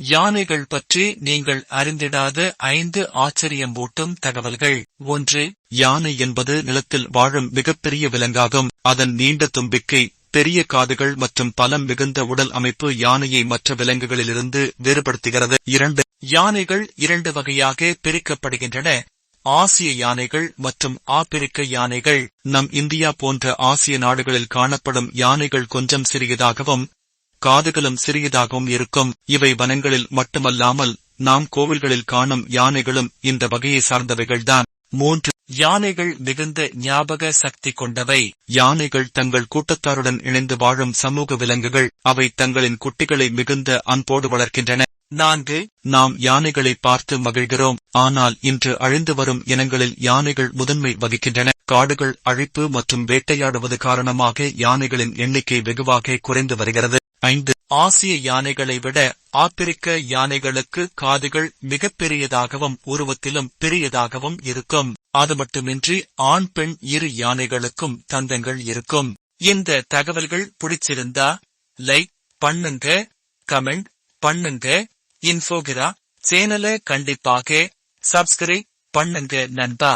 யானைகள் பற்றி நீங்கள் அறிந்திடாத 5 ஆச்சரியமூட்டும் தகவல்கள். 1. யானை என்பது நிலத்தில் வாழும் மிகப்பெரிய விலங்காகும். அதன் நீண்ட தும்பிக்கை, பெரிய காதுகள் மற்றும் பலம் மிகுந்த உடல் அமைப்பு யானையை மற்ற விலங்குகளிலிருந்து வேறுபடுத்துகிறது. 2. யானைகள் 2 வகையாக பிரிக்கப்படுகின்றன: ஆசிய யானைகள் மற்றும் ஆப்பிரிக்க யானைகள். நம் இந்தியா போன்ற ஆசிய நாடுகளில் காணப்படும் யானைகள் கொஞ்சம் சிறியதாகவும் காதுகளும் சிறியதாகவும் இருக்கும். இவை வனங்களில் மட்டுமல்லாமல் நாம் கோவில்களில் காணும் யானைகளும் இந்த வகையை சார்ந்தவைகள்தான். 3. யானைகள் மிகுந்த ஞாபக சக்தி கொண்டவை. யானைகள் தங்கள் கூட்டத்தாருடன் இணைந்து வாழும் சமூக விலங்குகள். அவை தங்களின் குட்டிகளை மிகுந்த அன்போடு வளர்க்கின்றன. 4. நாம் யானைகளை பார்த்து மகிழ்கிறோம், ஆனால் இன்று அழிந்து வரும் இனங்களில் யானைகள் முதன்மை வகிக்கின்றன. காடுகள் அழிப்பு மற்றும் வேட்டையாடுவது காரணமாக யானைகளின் எண்ணிக்கை வெகுவாக குறைந்து வருகிறது. 5. ஆசிய யானைகளை விட ஆப்பிரிக்க யானைகளுக்கு காதுகள் மிகப்பெரியதாகவும் உருவத்திலும் பெரியதாகவும் இருக்கும். அது மட்டுமின்றி ஆண் பெண் இரு யானைகளுக்கும் தந்தங்கள் இருக்கும். இந்த தகவல்கள் பிடிச்சிருந்தா லைக் பண்ணுங்க, கமெண்ட் பண்ணுங்க. இன்ஃபோகிரா சேனலை கண்டிப்பாக சப்ஸ்கிரைப் பண்ணுங்க நண்பா.